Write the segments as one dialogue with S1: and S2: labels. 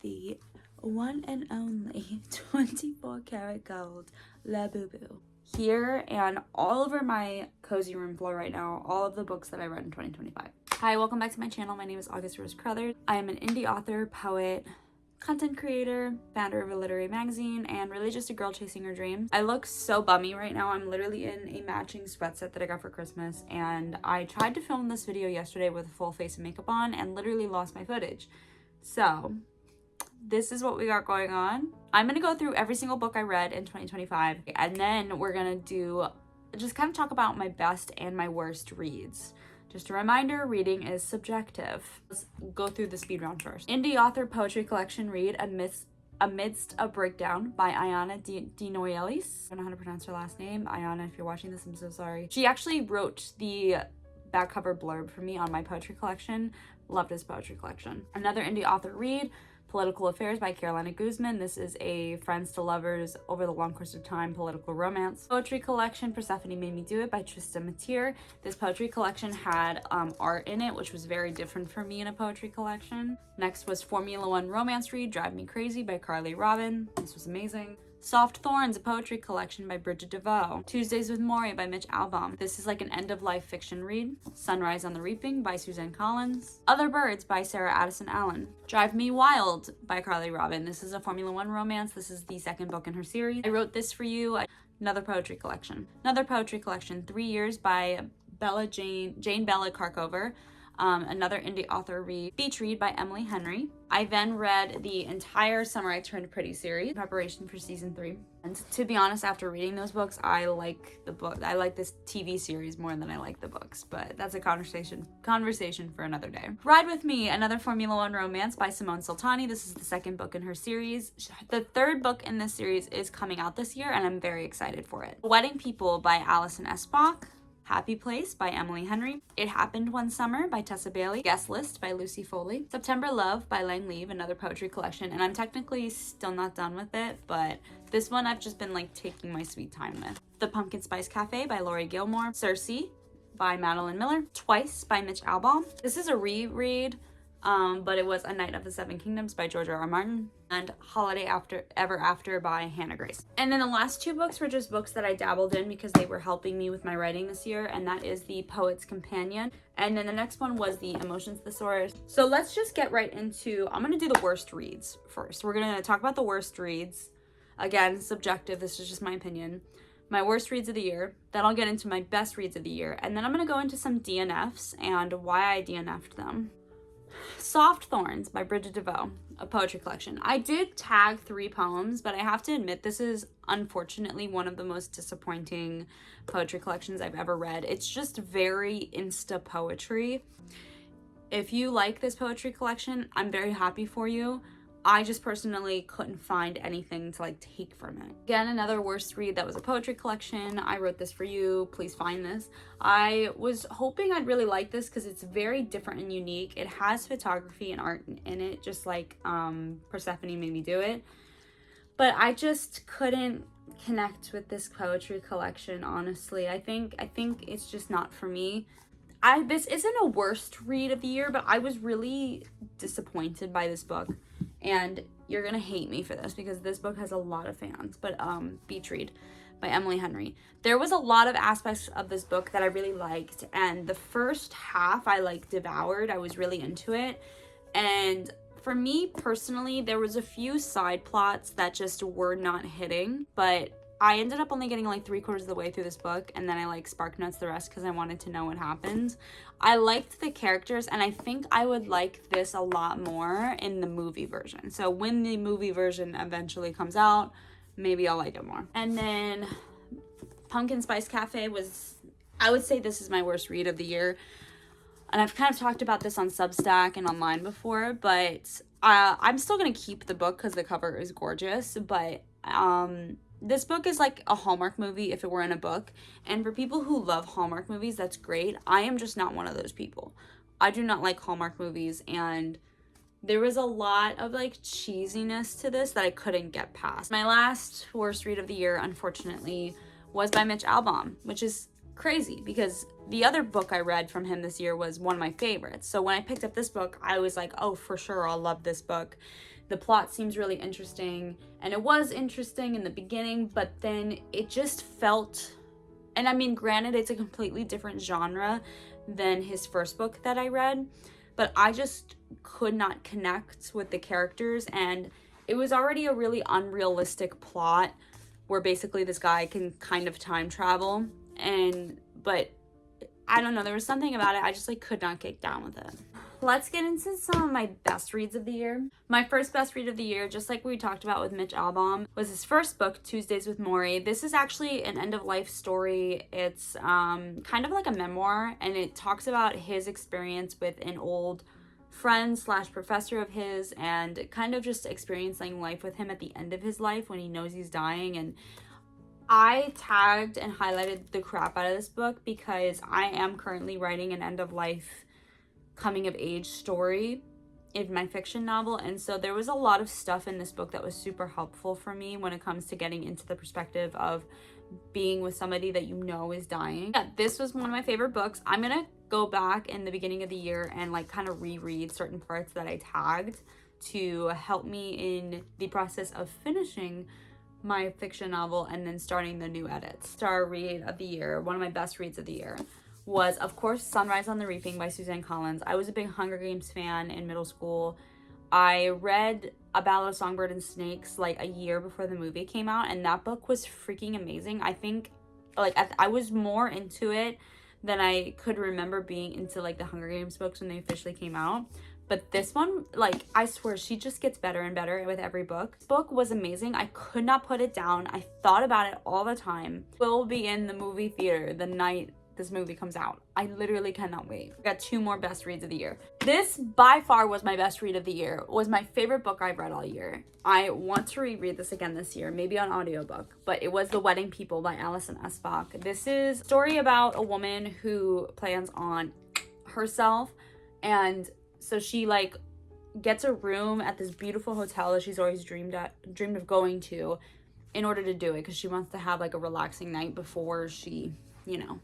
S1: the one and only 24 karat gold La Boo Boo. Here and all over my cozy room floor right now, all of the books that I read in 2025. Hi, welcome back to my channel. My name is August Rose Crothers. I am an indie author, poet, content creator, founder of a literary magazine, and really just a girl chasing her dreams. I look so bummy right now. I'm literally in a matching sweatset that I got for Christmas, and I tried to film this video yesterday with a full face of makeup on and literally lost my footage. So this is what we got going on. I'm gonna go through every single book I read in 2025, and then we're gonna just kind of talk about my best and my worst reads. Just a reminder, reading is subjective. Let's go through the speed round first. Indie author poetry collection read Amidst a Breakdown by Ayana De Noielis. I don't know how to pronounce her last name. Ayana, if you're watching this, I'm so sorry. She actually wrote the back cover blurb for me on my poetry collection. Loved this poetry collection. Another indie author read, Political Affairs by Carolina Guzman. This is a friends to lovers over the long course of time political romance. Poetry collection Persephone Made Me Do It by Trista Mateer. This poetry collection had art in it, which was very different for me in a poetry collection. Next was Formula One romance read Drive Me Crazy by Carly Robin. This was amazing. Soft Thorns, a poetry collection by Bridget DeVoe. Tuesdays with Morrie by Mitch Albom. This is like an end-of-life fiction read. Sunrise on the Reaping by Suzanne Collins. Other Birds by Sarah Addison Allen. Drive Me Wild by Carly Robin. This is a Formula One romance. This is the second book in her series. I Wrote This For You. Another poetry collection. Another poetry collection, 3 Years by Jane Bella Karkover. Another indie author read, Beach Read by Emily Henry. I then read the entire Summer I Turned Pretty series in preparation for season 3. And to be honest, after reading those books, I like the book. I like this TV series more than I like the books, but that's a conversation for another day. Ride With Me, another Formula One romance by Simone Sultani. This is the second book in her series. The third book in this series is coming out this year, and I'm very excited for it. Wedding People by Alison S. Bach. Happy Place by Emily Henry. It Happened One Summer by Tessa Bailey. Guest List by Lucy Foley. September Love by Lang Leave, another poetry collection, and I'm technically still not done with it, but this one I've just been like taking my sweet time with. The Pumpkin Spice Cafe by Laurie Gilmore. Circe by Madeline Miller. Twice by Mitch Albom. This is a reread, but it was A Night of the Seven Kingdoms by George R.R. Martin. And Holiday Ever After by Hannah Grace. And then the last two books were just books that I dabbled in because they were helping me with my writing this year, and that is The Poet's Companion. And then the next one was The Emotions Thesaurus. So let's just get right into, I'm gonna do the worst reads first. We're gonna talk about the worst reads. Again, subjective, this is just my opinion. My worst reads of the year, then I'll get into my best reads of the year, and then I'm gonna go into some DNFs and why I DNF'd them. Soft Thorns by Bridget DeVoe, a poetry collection. I did tag 3 poems, but I have to admit this is unfortunately one of the most disappointing poetry collections I've ever read. It's just very insta poetry. If you like this poetry collection, I'm very happy for you. I just personally couldn't find anything to like take from it. Again, another worst read that was a poetry collection. I Wrote This For You. Please find this. I was hoping I'd really like this because it's very different and unique. It has photography and art in it, just like Persephone Made Me Do It. But I just couldn't connect with this poetry collection, honestly. I think it's just not for me. This isn't a worst read of the year, but I was really disappointed by this book. And you're gonna hate me for this because this book has a lot of fans, but Beach Read by Emily Henry. There was a lot of aspects of this book that I really liked, and the first half I like devoured. I was really into it, and for me personally, there was a few side plots that just were not hitting, but I ended up only getting like 3/4 of the way through this book, and then I like spark nuts the rest because I wanted to know what happened. I liked the characters, and I think I would like this a lot more in the movie version. So when the movie version eventually comes out, maybe I'll like it more. And then Pumpkin Spice Cafe was, I would say this is my worst read of the year. And I've kind of talked about this on Substack and online before, but I'm still gonna keep the book because the cover is gorgeous, but this book is like a Hallmark movie if it were in a book. And for people who love Hallmark movies, that's great. I am just not one of those people. I do not like Hallmark movies, and there was a lot of like cheesiness to this that I couldn't get past. My last worst read of the year, unfortunately, was by Mitch Albom, which is crazy because the other book I read from him this year was one of my favorites. So when I picked up this book, I was like, oh, for sure, I'll love this book the plot seems really interesting, and it was interesting in the beginning, but then it just felt, and I mean, granted, it's a completely different genre than his first book that I read, but I just could not connect with the characters, and it was already a really unrealistic plot where basically this guy can kind of time travel, but I don't know, there was something about it, I just like could not get down with it. Let's get into some of my best reads of the year. My first best read of the year, just like we talked about with Mitch Albom, was his first book, Tuesdays with Morrie. This is actually an end-of-life story. It's kind of like a memoir, and it talks about his experience with an old friend / professor of his, and kind of just experiencing life with him at the end of his life when he knows he's dying. And I tagged and highlighted the crap out of this book because I am currently writing an end-of-life coming of age story in my fiction novel, and so there was a lot of stuff in this book that was super helpful for me when it comes to getting into the perspective of being with somebody that you know is dying. Yeah, this was one of my favorite books. I'm gonna go back in the beginning of the year and like kind of reread certain parts that I tagged to help me in the process of finishing my fiction novel and then starting the new edits. Star read of the year, one of my best reads of the year, was, of course, Sunrise on the Reaping by Suzanne Collins. I was a big Hunger Games fan in middle school. I read A Ballad of Songbird and Snakes like a year before the movie came out, and that book was freaking amazing. I think like I was more into it than I could remember being into like the Hunger Games books when they officially came out. But this one, like, I swear, she just gets better and better with every book. This book was amazing. I could not put it down. I thought about it all the time. We'll be in the movie theater the night this movie comes out. I literally cannot wait. I got 2 more best reads of the year. This by far was my best read of the year. It was my favorite book I've read all year. I want to reread this again this year, maybe on audiobook, but it was The Wedding People by Alison S. Bach. This is a story about a woman who plans on herself, and so she like gets a room at this beautiful hotel that she's always dreamed of going to in order to do it, because she wants to have like a relaxing night before she, you know.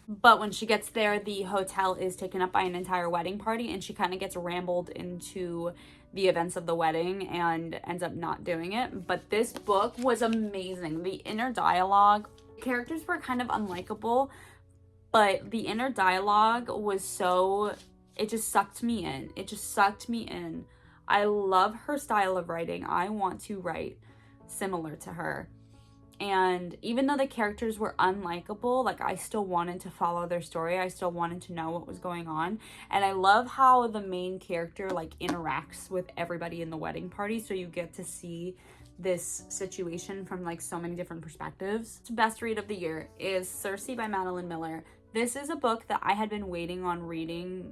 S1: But when she gets there, the hotel is taken up by an entire wedding party, and she kind of gets rambled into the events of the wedding and ends up not doing it. But this book was amazing. The inner dialogue, characters were kind of unlikable, but the inner dialogue was so, it just sucked me in. It just sucked me in. I love her style of writing. I want to write similar to her. And even though the characters were unlikable, like, I still wanted to follow their story. I still wanted to know what was going on. And I love how the main character like interacts with everybody in the wedding party, so you get to see this situation from like so many different perspectives. Best read of the year is Circe by Madeline Miller. This is a book that I had been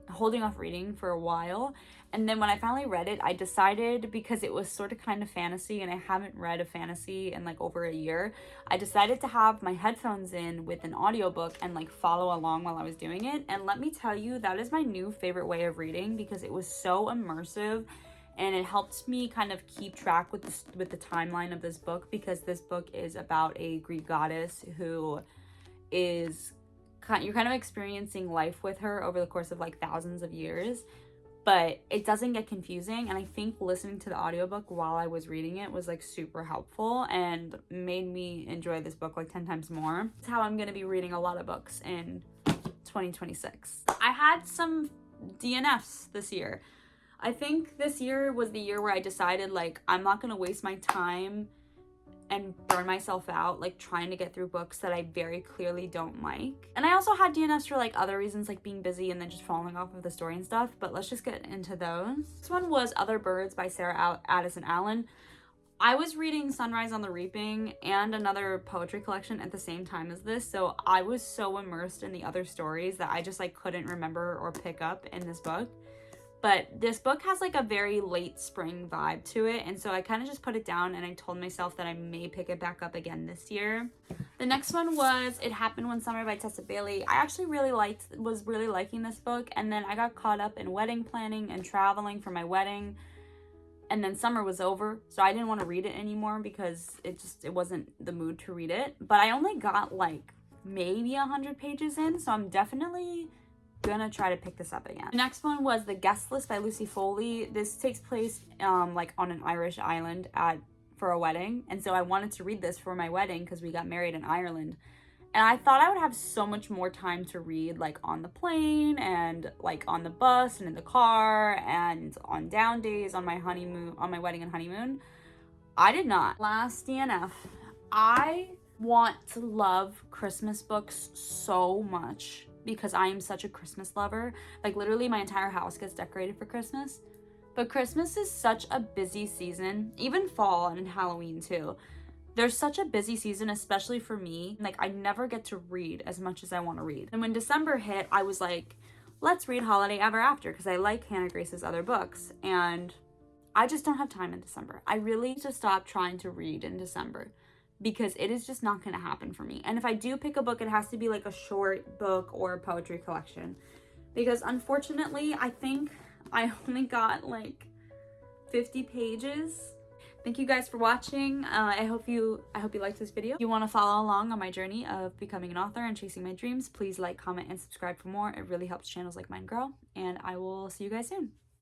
S1: holding off reading for a while. And then when I finally read it, I decided, because it was sort of kind of fantasy and I haven't read a fantasy in like over a year, I decided to have my headphones in with an audiobook and like follow along while I was doing it. And let me tell you, that is my new favorite way of reading, because it was so immersive and it helped me kind of keep track with the timeline of this book, because this book is about a Greek goddess who is, you're kind of experiencing life with her over the course of like thousands of years, but it doesn't get confusing. And I think listening to the audiobook while I was reading it was like super helpful and made me enjoy this book like 10 times more. That's how I'm going to be reading a lot of books in 2026. I had some DNFs this year. I think this year was the year where I decided like I'm not going to waste my time and burn myself out like trying to get through books that I very clearly don't like. And I also had DNFs for like other reasons, like being busy and then just falling off of the story and stuff, but let's just get into those. This one was Other Birds by Sarah Addison Allen. I was reading Sunrise on the Reaping and another poetry collection at the same time as this, so I was so immersed in the other stories that I just like couldn't remember or pick up in this book. But this book has like a very late spring vibe to it, and so I kind of just put it down and I told myself that I may pick it back up again this year. The next one was It Happened One Summer by Tessa Bailey. I actually was really liking this book, and then I got caught up in wedding planning and traveling for my wedding, and then summer was over, so I didn't want to read it anymore because it wasn't the mood to read it. But I only got like maybe 100 pages in, so I'm definitely gonna try to pick this up again. The next one was The Guest List by Lucy Foley. This takes place like on an Irish island for a wedding, and so I wanted to read this for my wedding because we got married in Ireland. And I thought I would have so much more time to read, like on the plane and like on the bus and in the car and on down days on my honeymoon, on my wedding and honeymoon. I did not. Last DNF. I want to love Christmas books so much because I am such a Christmas lover. Like literally my entire house gets decorated for Christmas. But Christmas is such a busy season, even fall and Halloween too. There's such a busy season, especially for me. Like, I never get to read as much as I want to read. And when December hit, I was like, let's read Holiday Ever After because I like Hannah Grace's other books. And I just don't have time in December. I really need to stop trying to read in December because it is just not going to happen for me. And if I do pick a book, it has to be like a short book or a poetry collection. Because unfortunately, I think I only got like 50 pages. Thank you guys for watching. I hope you liked this video. If you want to follow along on my journey of becoming an author and chasing my dreams, please like, comment, and subscribe for more. It really helps channels like mine grow. And I will see you guys soon.